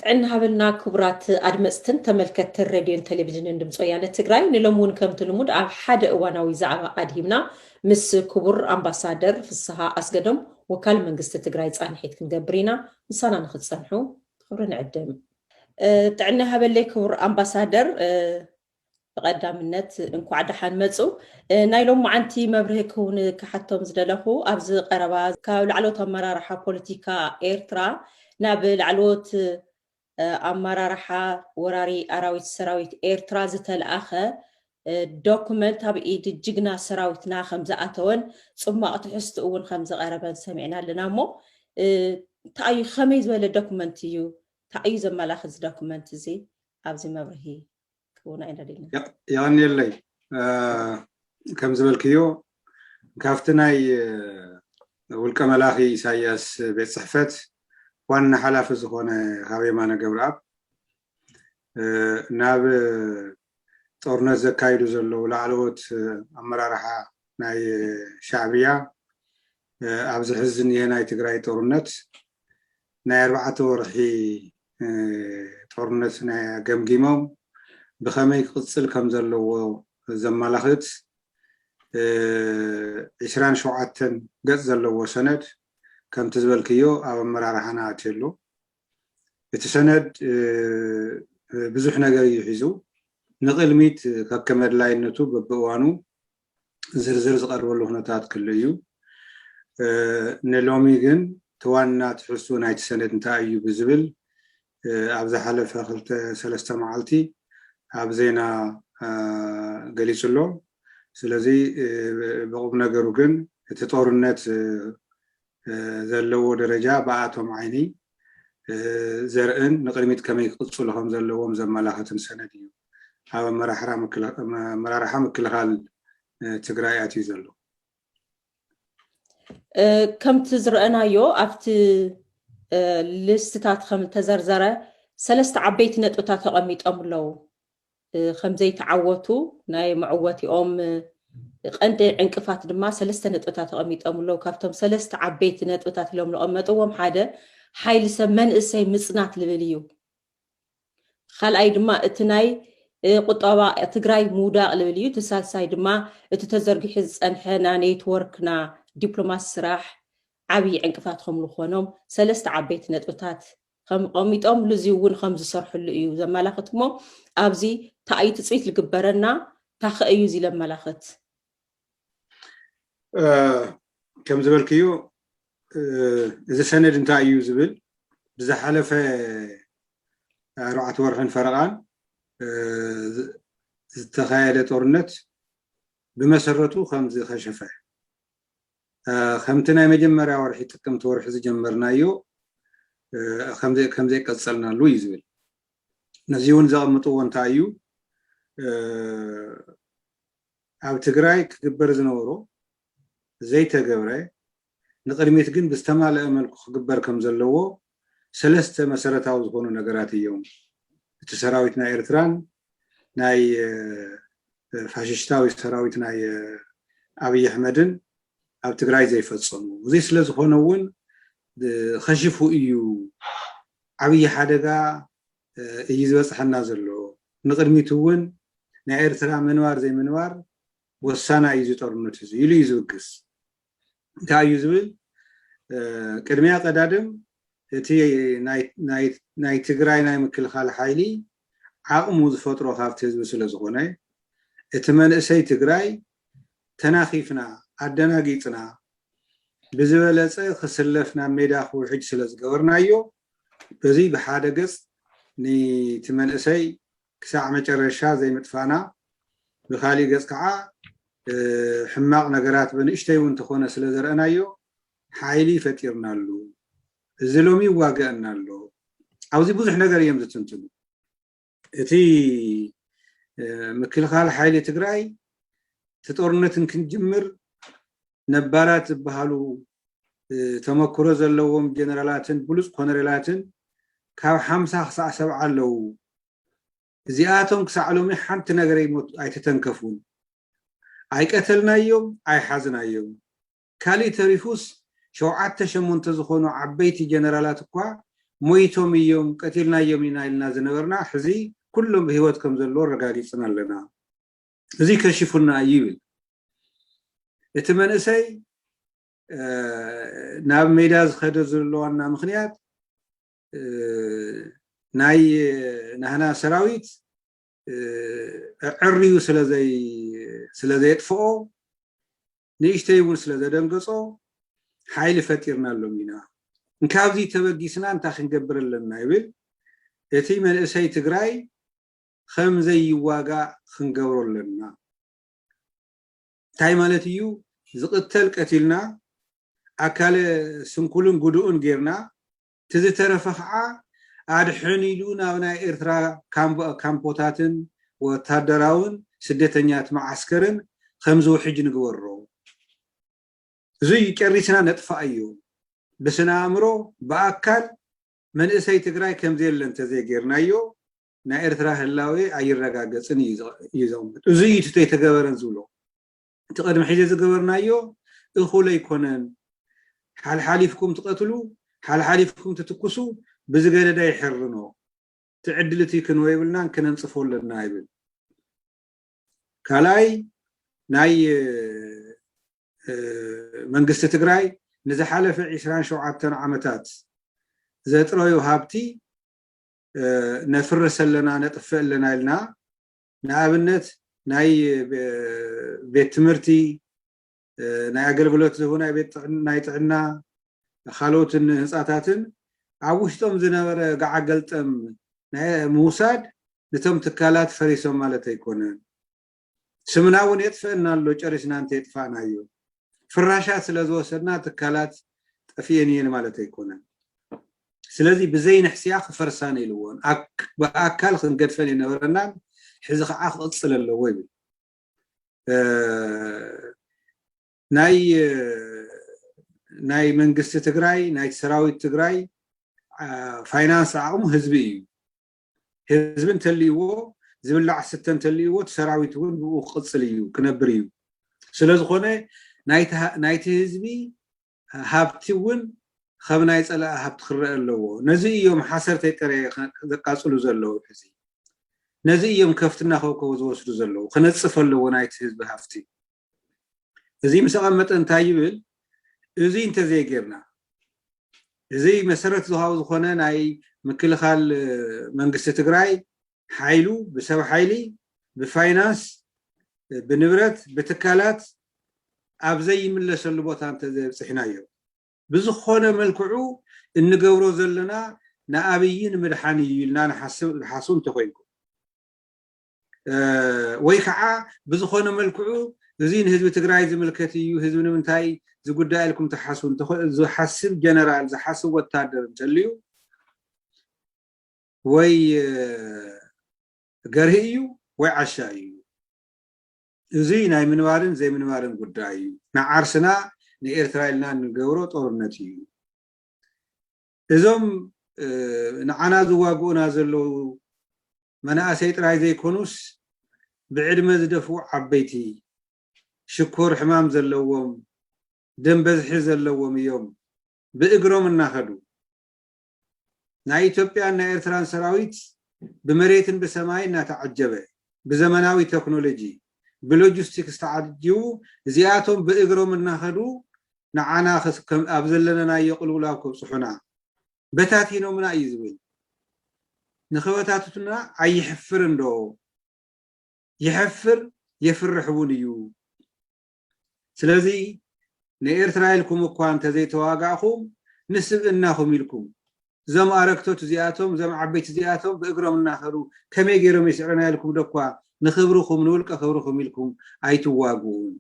ጥዕና ሃበልና ክቡራት ኣድመፅትን ተመልከትን ሬድዮን ቴሌቪዥንን ድምፂ ወያነ ትግራይ ንሎም እውን ከምቲ ልሙድ ኣብ ሓደ እዋናዊ ዛዕባ ኣድሂብና ምስ ክቡር ኣምባሳደር ፍስሓ ኣስገዶም ወካል መንግስቲ ትግራይ ፃንሒት ክንገብር ኢና ንሳና ንክትፀንሑ ክብሪ ንዕድም ጥዕና ሃበለይ ክቡር ኣምባሳደር ብቀዳምነት እንኳዕ ደሓን መፁ ናይ ሎም መዓንቲ መብርሂ ክውን ክሓቶም ዝደለኹ ኣብዚ ቀረባ ካብ ላዕሎት ኣመራርሓ ፖለቲካ ኤርትራ ናብ ላዕሎት ኣመራርሓ ወራሪ ኣራዊት ሰራዊት ኤርትራ ዝተለኣኸ ዶክመንት ኣብ ኢድ ጅግና ሰራዊትና ከም ዝኣተወን ፅማቕ ትሕዝቶ እውን ከም ዝቐረበን ሰሚዕና ኣለና እሞ እንታይ ከመይ ዝበለ ዶክመንት እዩ እንታይ ዘመላኽት ዶክመንት እዚ ኣብዚ መብርሂ ክውን ኣይነደልና ያኔለይ ከም ዝበልክዮ ካብቲ ናይ ውልቀ መላኺ ኢሳያስ ቤት ጽሕፈት ዋና ሓላፊ ዝኾነ ሃቤማነ ገብረኣብ ናብ ጦርነት ዘካይዱ ዘለዉ ላዕለዎት ኣመራርሓ ናይ ሻዕብያ ኣብዚ ሕዚ ናይ ትግራይ ጦርነት ናይ 4 ወርሒ ጦርነት ናይ ገምጊሞም ብኸመይ ክቅፅል ከም ዘለዎ ዘመላኽት 27 ገጽ ዘለዎ ሰነድ ከምቲ ዝበልክዮ ኣብ ኣመራርሓና ኣትየሉ እቲ ሰነድ ብዙሕ ነገር እዩ ሒዙ ንቅድሚት ከከም ኣድላይነቱ በብእዋኑ ዝርዝር ዝቐርበሉ ኩነታት ክህሉ እዩ ንሎሚ ግን ተዋና ትሕዝቶ ናይቲ ሰነድ እንታይ እዩ ብዝብል ኣብ ዝሓለፈ 2-3 መዓልቲ ኣብ ዜና ገሊጹሎ ስለዚ ብቁም ነገሩ ግን እቲ ጦርነት ዘለዎ ደረጃ በኣቶም ዓይኒ ዘርእን ንቅድሚት ከመይ ክቅፅሉ ከም ዘለዎም ዘመላኽትን ሰነድ እዩ ኣብ ኣመራርሓ ምክልኻል ትግራይ ኣትዩ ዘሎ ከምቲ ዝረአናዮ ኣብቲ ልስትታት ከም ተዘርዘረ 3 ዓበይቲ ነጥብታት ተቐሚጦም ኣለዉ ከምዘይተዓወቱ ናይ መዕወቲኦም ቀንዲ ዕንቅፋት ድማ 3 ነጥብታት ተቐሚጦም ኣለዉ ካብቶም 3 ዓበይቲ ነጥብታት ኢሎም ዝቐመጥዎም ሓደ ሓይሊ ሰብ መንእሰይ ምፅናት ልብል እዩ ካልኣይ ድማ እቲ ናይ ቁጠባ ትግራይ ምውዳቕ ልብል እዩ ተሳልሳይ ድማ እቲ ተዘርጊሑ ዝፀንሐና ኔትወርክና ዲፕሎማሲ ስራሕ ዓብዪ ዕንቅፋት ከም ዝኾኖም 3 ዓበይቲ ነጥብታት ከም ቀሚጦም ልዚ እውን ከም ዝሰርሕሉ እዩ ዘመላኽት እሞ ኣብዚ እንታይ ትፅቢት ዝግበረና ታኸ እዩ እዚ ዘመላኽት ከም ዝበልክዮ እዚ ሰነድ እንታይ እዩ ዝብል ብዝሓለፈ 4 ወርሕን ፈረቓን ዝተኻየደ ጦርነት ብመሰረቱ ከም ዝኸሸፈ ከምቲ ናይ መጀመርያ ወርሒ ጥቅምቲ ወርሒ ዝጀመርናዮ ከም ዘይቀፀልናሉ እዩ ዝብል ነዚ እውን ዘቐምጥዎ እንታይ እዩ ኣብ ትግራይ ክግበር ዝነበሮ ዘይተገብረ ንቅድሚት ግን ብዝተማልአ መልኩ ክግበር ከም ዘለዎ 3 መሰረታዊ ዝኾኑ ነገራት እዮም እቲ ሰራዊት ናይ ኤርትራን ናይ ፋሽስታዊ ሰራዊት ናይ ኣብይ ኣሕመድን ኣብ ትግራይ ዘይፈጸሙ እዚ ስለ ዝኾነ እውን ከሽፉ እዩ ዓብዪ ሓደጋ እዩ ዝበፅሐና ዘሎ ንቅድሚት እውን ናይ ኤርትራ ምንባር ዘይምንባር ወሳና እዩ ዝጦርነት እዚ ኢሉ እዩ ዝውግስ እንታይ እዩ ዝብል ቅድሚያ ቀዳድም እቲ ናይ ትግራይ ናይ ምክልኻል ሓይሊ ዓቕሙ ዝፈጥሮ ካብቲ ህዝቢ ስለ ዝኾነ እቲ መንእሰይ ትግራይ ተናኺፍና ኣደናጊፅና ብዝበለፀ ክስለፍና ሜዳ ክውሕጅ ስለ ዝገበርናዮ በዚ ብሓደ ገጽ ነቲ መንእሰይ ክሳዕ መጨረሻ ዘይምጥፋና ብካሊእ ገጽ ከዓ ሕማቕ ነገራት በንእሽተይ እውን ተኾነ ስለ ዘርአናዮ ሓይሊ ፈጢርናሉ እዚ ሎሚ ይዋግአና ኣሎ ኣብዚ ብዙሕ ነገር እዮም ዝትንትኑ እቲ ምክልኻል ሓይሊ ትግራይ እቲ ጦርነትን ክንጅምር ነባራት ዝበሃሉ ተመክሮ ዘለዎም ጀነራላትን ብሉፅ ኮነሬላትን ካብ 50 ክሳዕ 70 ኣለዉ እዚኣቶም ክሳዕ ሎሚ ሓንቲ ነገር ኣይተተንከፉን ኣይቀተልናዮም ኣይሓዝናዮም ካሊእ ተሪፉስ 7-8 ዝኾኑ ዓበይቲ ጀነራላት እኳ مويتهم يوم قتلنا يومنا إلنا زنبرنا حزي كلهم بهوتكم زلوا رجالي سنة لنا زي كشفنا أيبل اتمنى ناب ميداز خدر زلوا عنا مخنيات ناي نحنا سراويت عريو سلازي يطفئو نيشتيون سلازي دنقصو حايل فتيرنا اللومينا نكابزي تبقيسنا انتا خنقبر لنا يبل اتي من اساي تقراي خمزي يواقع خنقبر لنا تاي مالتيو زقتل قتلنا اكال سنكولن قدوون غيرنا تزي ترفخعا عاد حنيلون ابنا إرترا كامبوتاتن وتادراون سدتنيات معسكرن خمزو حج نقورو زي كريسنا نطفا ايو بسنا امرو باكل من اساي تقراي كمزي لن تزي غيرنايو نا إرترا هلاوي ايرغاغصن يزوم زي تتغبرن زولو تقدم حيجه زغبرنايو اخو ليكونن حال حالفكم تقتلوا حال حالفكم تتكسوا بزغده دا يحرنو تعدلتي كنويبلنا كننصفولنا يبل كالاي ناي منغست تግራይ نزحالف 27 عامتات زطرويو هابتي نفرسلنا نطفلنا لنا نابنت ناي بيت تمرتي ناي اغلغلوت زهونا بيت ناي طعنا خالوتن هصاتاتن عوشتم زنبره قعقلتم موساد نتم تكالات فريسوم مالته يكونن سمناون يطفئنا لو ጨርسنا انت يطفانا يو فراشات ስለዝወሰድና تكالات طفينين مالته يكونن ስለዚህ بزين حسياخ فرسان يلون باكل خنقدفن ينبرنا حزي خا خصل له ويب ناي منغست تግራይ ناي سراويت تግራይ فاينانس عقم حزبي حزبن تليو زبلع ستن تليو سراويت ون بو قصليو كنبريو ስለዝኾነ ናይቲ ህዝቢ ሃብቲ ውን خبناي صلا هبت خرق اللو نزي يوم حسرتي تري زقاصلو زلو حزي نزي يوم كفتنا خوكو زوسدو زلو خنصف اللو نايت حزب هافتي زي مسقمت انتايبل زي انت زي غيرنا زي مسرت زهاو زخونه ناي مكلخال منغست تግራይ حايلو بسبب حايلي بفاينانس بنبرت بتكالات ابزي يملسلو بوتا انت زي بصحنايو بزخونه ملكعو انغورو زلنا نابيين مدحاني يلنا نحاسون تخوينكو ويكعا بزخونه ملكعو زين حزب تግራይ زملكتيو حزب نمنتاي زغداي لكم تحاسون زو حاسب جنرال زو حاسب وتادر تليو وي غرهيو وي عشايو زيناي منوارن زي منوارن غداي نعرسنا نإرترايلنا نغورو طورنتي اذم نعنا زواغونا زلو مناسي طراي زي كونوس بعدمه زدفو عبيتي شكور حمام زلوهم دم بزح زلوهم يوم باغروم ناخدو نا ኢትዮጵያ ና ኤርትራን ሰራዊት በመሬትን በሰማይና ተዓጀበ በዘመናዊ ቴክኖሎጂ بلوجستيكس تعديو زياتهم بإجرام الناخدو نعنا خسكم أبزلنا يقولوا لكم صحنا بتاتينو من أيزوين نخواتاتنا أي يحفرن دو يحفر يفرحونيو سلازي نإرترايلكم وقوان تزي تواقعكم نسب إناهم يلكم زم أركتوت زياتهم زم عبيت زياتهم بإجرام الناخدو كم يجرم يسعرنا لكم دقوا نخبركم نولك خبركم لكم أي تواقعون